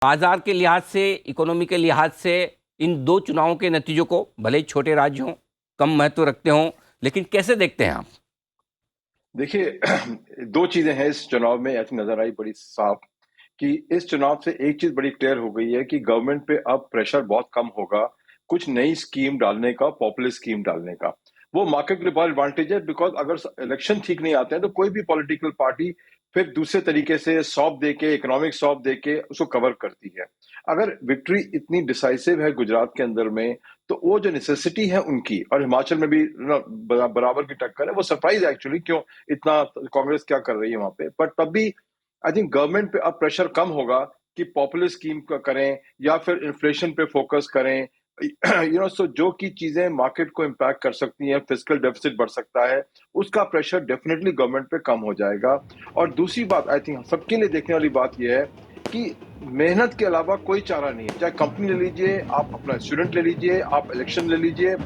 बाजार के लिहाज से, इकोनॉमी के लिहाज से इन दो चुनावों के नतीजों को, भले ही छोटे राज्य हों, कम महत्व रखते हों, लेकिन कैसे देखते हैं आप? देखिए दो चीजें हैं इस चुनाव में ऐसी नजर आई बड़ी साफ कि इस चुनाव से एक चीज बड़ी क्लियर हो गई है कि गवर्नमेंट पे अब प्रेशर बहुत कम होगा कुछ नई स्कीम डालने का, पॉपुलर स्कीम डालने का। वो मार्केट के लिए बहुत एडवांटेज है, बिकॉज अगर इलेक्शन ठीक नहीं आते हैं तो कोई भी पॉलिटिकल पार्टी फिर दूसरे तरीके से सौंप दे के, इकोनॉमिक सौंप दे के उसको कवर करती है। अगर विक्ट्री इतनी डिसाइसिव है गुजरात के अंदर में, तो वो जो नेसेसिटी है उनकी, और हिमाचल में भी बराबर की टक्कर है, वो सरप्राइज है एक्चुअली क्यों इतना कांग्रेस क्या कर रही है वहां पे। बट तब भी आई थिंक गवर्नमेंट पे अब प्रेशर कम होगा कि पॉपुलर स्कीम का करें या फिर इन्फ्लेशन पे फोकस करें। सो जो की चीजें मार्केट को इम्पैक्ट कर सकती हैं, फिजिकल डेफिसिट बढ़ सकता है, उसका प्रेशर डेफिनेटली गवर्नमेंट पे कम हो जाएगा। और दूसरी बात आई थिंक सबके लिए देखने वाली बात यह है कि मेहनत के अलावा कोई चारा नहीं है। चाहे कंपनी ले लीजिए, आप अपना स्टूडेंट ले लीजिए, आप इलेक्शन ले लीजिए,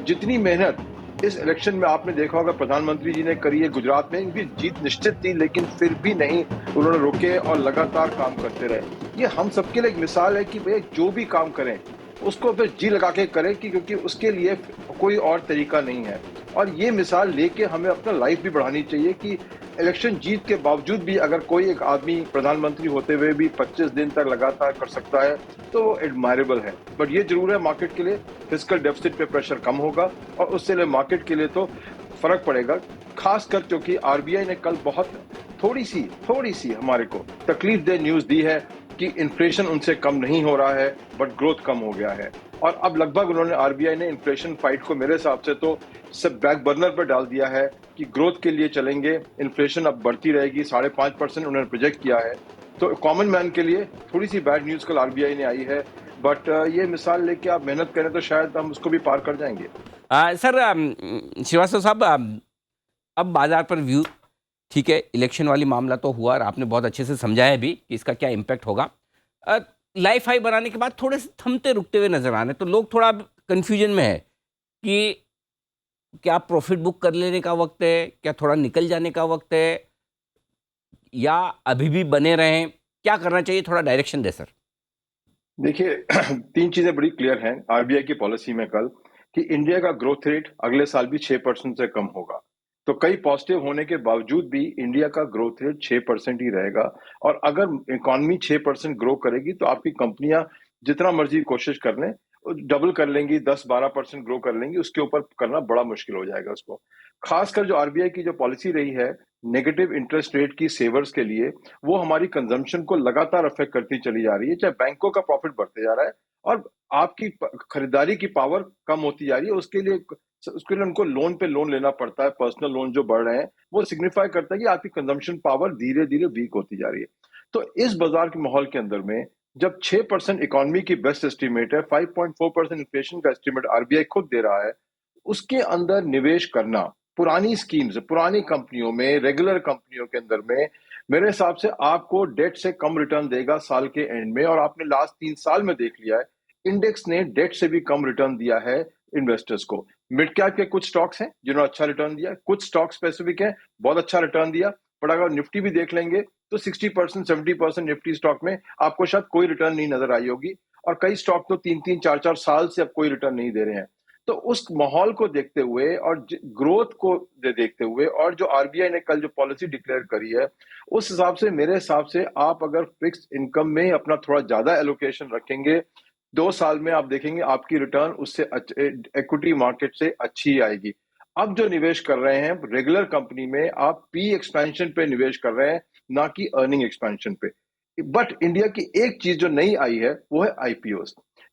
जितनी मेहनत इस इलेक्शन में आपने देखा होगा प्रधानमंत्री जी ने करी है। गुजरात में इनकी जीत निश्चित थी, लेकिन फिर भी नहीं, उन्होंने रुके और लगातार काम करते रहे। ये हम सबके लिए एक मिसाल है कि भैया जो भी काम करें उसको फिर जी लगा के करें, क्योंकि उसके लिए कोई और तरीका नहीं है। और ये मिसाल लेके हमें अपना लाइफ भी बढ़ानी चाहिए कि इलेक्शन जीत के बावजूद भी अगर कोई एक आदमी प्रधानमंत्री होते हुए भी 25 दिन तक लगातार कर सकता है तो वो एडमायरेबल है। बट ये जरूर है मार्केट के लिए फिजिकल डेफिसिट पे प्रेशर कम होगा और उससे लिए मार्केट के लिए तो फर्क पड़ेगा। खासकर क्योंकि आरबीआई ने कल बहुत थोड़ी सी हमारे को तकलीफ दे न्यूज दी है कि इन्फ्लेशन उनसे कम नहीं हो रहा है बट ग्रोथ कम हो गया है। और अब लगभग उन्होंने, आरबीआई ने इन्फ्लेशन फाइट को मेरे हिसाब से तो सब बैक बर्नर पर डाल दिया है कि ग्रोथ के लिए चलेंगे। इन्फ्लेशन अब बढ़ती रहेगी, 5.5% उन्होंने प्रोजेक्ट किया है। तो कॉमन मैन के लिए थोड़ी सी बैड न्यूज कल आरबीआई ने आई है। बट ये मिसाल लेके आप मेहनत करें तो शायद हम उसको भी पार कर जाएंगे। सर, श्रीवास्तव साहब, अब बाजार पर व्यू ठीक है, इलेक्शन वाली मामला तो हुआ और आपने बहुत अच्छे से समझाया भी कि इसका क्या इम्पैक्ट होगा। लाइफ हाई बनाने के बाद थोड़े से थमते रुकते हुए नजर आ रहे हैं, तो लोग थोड़ा कंफ्यूजन में है कि क्या प्रॉफिट बुक कर लेने का वक्त है, क्या थोड़ा निकल जाने का वक्त है, या अभी भी बने रहें, क्या करना चाहिए? थोड़ा डायरेक्शन दे सर। देखिए तीन चीजें बड़ी क्लियर हैं आरबीआई की पॉलिसी में कल, कि इंडिया का ग्रोथ रेट अगले साल भी 6% से कम होगा। तो कई पॉजिटिव होने के बावजूद भी इंडिया का ग्रोथ रेट 6% ही रहेगा। और अगर इकॉनमी 6% ग्रो करेगी तो आपकी कंपनियां जितना मर्जी कोशिश कर लें, डबल कर लेंगी, 10-12% ग्रो कर लेंगी, उसके ऊपर करना बड़ा मुश्किल हो जाएगा उसको। खासकर जो आरबीआई की जो पॉलिसी रही है नेगेटिव इंटरेस्ट रेट की सेवर्स के लिए, वो हमारी कंजम्पशन को लगातार अफेक्ट करती चली जा रही है। चाहे बैंकों का प्रॉफिट बढ़ते जा रहा है और आपकी खरीदारी की पावर कम होती जा रही है। उसके लिए उनको लोन पे लोन लेना पड़ता है। पर्सनल लोन जो बढ़ रहे हैं वो सिग्निफाई करता है कि आपकी कंजम्पशन पावर धीरे धीरे वीक होती जा रही है। तो इस बाजार के माहौल के अंदर में जब 6% इकोनॉमी की बेस्ट एस्टिमेट है, 5.4% इन्फ्लेशन का एस्टिमेट आरबीआई खुद दे रहा है, उसके अंदर निवेश करना पुरानी स्कीम्स, पुरानी कंपनियों में, रेगुलर कंपनियों के अंदर में, मेरे हिसाब से आपको डेट से कम रिटर्न देगा साल के एंड में। और आपने लास्ट 3 साल में देख लिया है इंडेक्स ने डेट से भी कम रिटर्न दिया है इन्वेस्टर्स को। मिड कैप के कुछ स्टॉक्स हैं जिन्होंने अच्छा रिटर्न दिया, कुछ स्टॉक स्पेसिफिक है बहुत अच्छा रिटर्न दिया। बट अगर निफ्टी भी देख लेंगे तो 60% 70% निफ्टी स्टॉक में आपको शायद कोई रिटर्न नहीं नजर आई होगी। और कई स्टॉक तो 3-3 4-4 साल से अब कोई रिटर्न नहीं दे रहे हैं। तो उस माहौल को देखते हुए और ग्रोथ को देखते हुए और जो आरबीआई ने कल जो पॉलिसी डिक्लेयर करी है, उस हिसाब से मेरे हिसाब से आप अगर फिक्स इनकम में अपना थोड़ा ज्यादा एलोकेशन रखेंगे, 2 साल में आप देखेंगे आपकी रिटर्न उससे इक्विटी मार्केट से अच्छी आएगी। अब जो निवेश कर रहे हैं रेगुलर कंपनी में, आप पी एक्सपेंशन पे निवेश कर रहे हैं, ना कि अर्निंग एक्सपेंशन पे। बट इंडिया की एक चीज जो नई आई है वो है आईपीओ।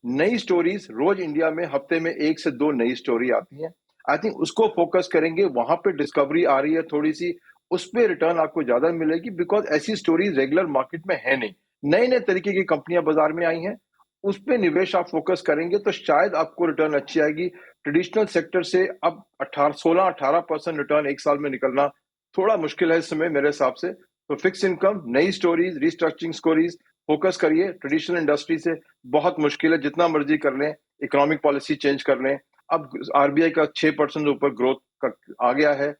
नई स्टोरीज रोज इंडिया में हफ्ते में 1 से 2 नई स्टोरी आती हैं। आई थिंक उसको फोकस करेंगे, वहां पे डिस्कवरी आ रही है थोड़ी सी, उस पे रिटर्न आपको ज्यादा मिलेगी, बिकॉज ऐसी स्टोरीज रेगुलर मार्केट में है नहीं। नए नए तरीके की कंपनियां बाजार में आई हैं, उस पे निवेश आप फोकस करेंगे तो शायद आपको रिटर्न अच्छी आएगी। ट्रेडिशनल सेक्टर से अब 16-18% रिटर्न एक साल में निकलना थोड़ा मुश्किल है इस समय मेरे हिसाब से। तो फिक्स इनकम, नई स्टोरीज, रिस्ट्रक्चरिंग स्टोरीज फोकस करिए। ट्रेडिशनल इंडस्ट्री से बहुत मुश्किल है, जितना मर्जी कर लें, इकोनॉमिक पॉलिसी चेंज कर लें। अब आरबीआई का 6% ऊपर ग्रोथ का आ गया है,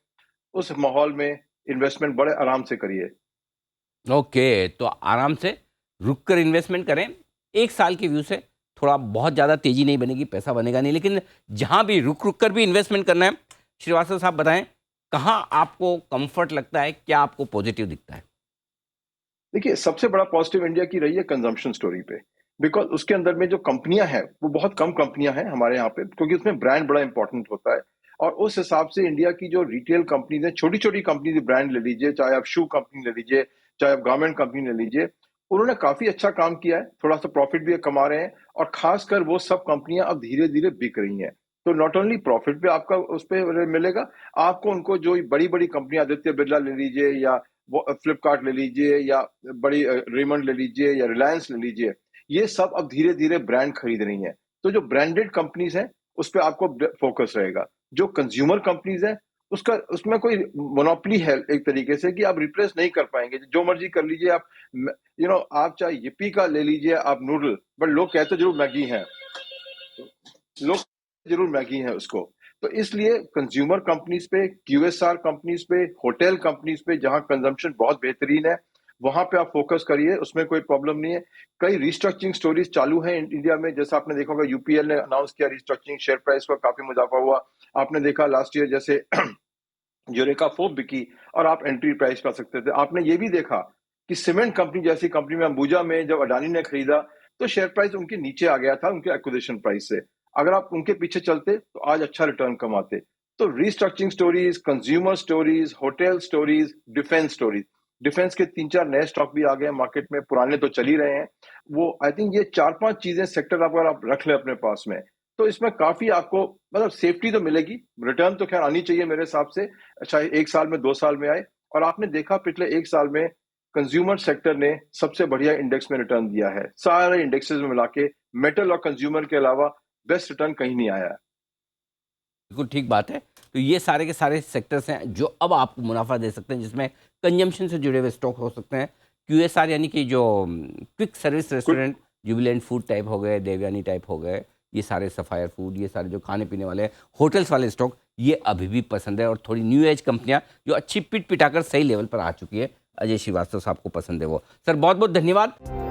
उस माहौल में इन्वेस्टमेंट बड़े आराम से करिए। ओके, तो आराम से रुक कर इन्वेस्टमेंट करें। 1 साल के व्यू से थोड़ा बहुत ज़्यादा तेज़ी नहीं बनेगी, पैसा बनेगा नहीं, लेकिन जहाँ भी रुक रुक कर भी इन्वेस्टमेंट करना है। श्रीवास्तव साहब बताएं, कहाँ आपको कंफर्ट लगता है, क्या आपको पॉजिटिव दिखता है? देखिए, सबसे बड़ा पॉजिटिव इंडिया की रही है कंजम्पशन स्टोरी पे। बिकॉज़ उसके अंदर में जो कंपनियाँ हैं, वो बहुत कम कंपनियाँ हैं हमारे यहाँ पे, क्योंकि उसमें ब्रांड बड़ा इंपॉर्टेंट होता है। और उस हिसाब से इंडिया की जो रिटेल कंपनीज़ हैं, छोटी-छोटी कंपनीज़ ब्रांड ले लीजिए, चाहे आप शू कंपनी ले लीजिए, चाहे आप गारमेंट कंपनी ले लीजिए, उन्होंने काफ़ी अच्छा काम किया है, थोड़ा-सा प्रॉफिट भी कमा रहे हैं और खासकर वो सब कंपनियाँ अब धीरे-धीरे बिक रही हैं। तो नॉट ओनली प्रॉफिट भी आपका उस पे मिलेगा, आपको उनको जो बड़ी-बड़ी कंपनियाँ आदित्य बिरला ले लीजिए या वो फ्लिपकार्ट ले लीजिए या बड़ी रेमंड ले लीजिए या रिलायंस ले लीजिए, ये सब अब धीरे-धीरे ब्रांड खरीद रही हैं। तो जो ब्रांडेड कंपनीज़ हैं, उस पे आपको फोकस रहेगा। जो कंज्यूमर कंपनीज़ हैं, उसका उसमें कोई मोनोपोली है एक तरीके से कि आप रिप्लेस नहीं कर पाएँगे। जो मर्ज़ी कर लीजिए आप, आप चाहे यिप्पी का ले लीजिए आप नूडल, बट लोग कहते ज़रूर मैगी हैं। लोग ज़रूर मैगी हैं उसको। तो इसलिए कंज्यूमर कंपनीज़ पे, क्यूएसआर कंपनीज़ पे, होटल कंपनीज़ पे जहाँ कंजम्पशन बहुत बेहतरीन है, वहाँ पे आप फ़ोकस करिए, उसमें कोई प्रॉब्लम नहीं है। कई रिस्ट्रक्चरिंग स्टोरीज़ चालू हैं इंडिया में, जैसा आपने देखा होगा यूपीएल ने अनाउंस किया रिस्ट्रक्चरिंग, शेयर प्राइस का काफ़ी मुनाफ़ा हुआ। आपने देखा लास्ट ईयर जैसे यूरेका फोर्ब बिकी और आप एंट्री प्राइस पा सकते थे। आपने ये भी देखा कि सीमेंट कंपनी जैसी कंपनी में अंबुजा में जब अडानी ने खरीदा, तो शेयर प्राइस उनके नीचे आ गया था उनके एक्विजिशन प्राइस से। अगर आप उनके पीछे चलते तो आज अच्छा रिटर्न कमाते। तो restructuring stories, consumer stories, hotel stories, defence stories. Defence के 3-4 नए स्टॉक भी आ गए मार्केट में, पुराने तो चल ही रहे हैं। वो आई थिंक ये 4-5 चीजें सेक्टर अगर आप रख लें अपने पास में, तो इसमें काफी आपको मतलब सेफ्टी तो मिलेगी। रिटर्न तो खैर आनी चाहिए मेरे हिसाब से, चाहे 1 साल में 2 साल में आए। और आपने देखा पिछले 1 साल में कंज्यूमर सेक्टर ने सबसे बढ़िया इंडेक्स में रिटर्न दिया है। सारे इंडेक्सेस में मिला के मेटल और कंज्यूमर के अलावा बेस्ट रिटर्न कहीं नहीं आया है। बिल्कुल ठीक बात है। तो ये सारे के सारे सेक्टर्स हैं जो अब आपको मुनाफा दे सकते हैं, जिसमें कंजम्पशन से जुड़े हुए स्टॉक हो सकते हैं। क्यूएसआर यानी कि जो quick service restaurant, Jubilant food type हो गए, देवयानी टाइप हो गए, ये सारे सफायर फूड, ये सारे जो खाने पीने वाले होटल्स वाले स्टॉक, ये अभी भी पसंद है। और थोड़ी न्यू एज कंपनियां जो अच्छी पिट पिटाकर सही लेवल पर आ चुकी है, अजय श्रीवास्तव साहब को पसंद है वो। सर बहुत बहुत धन्यवाद।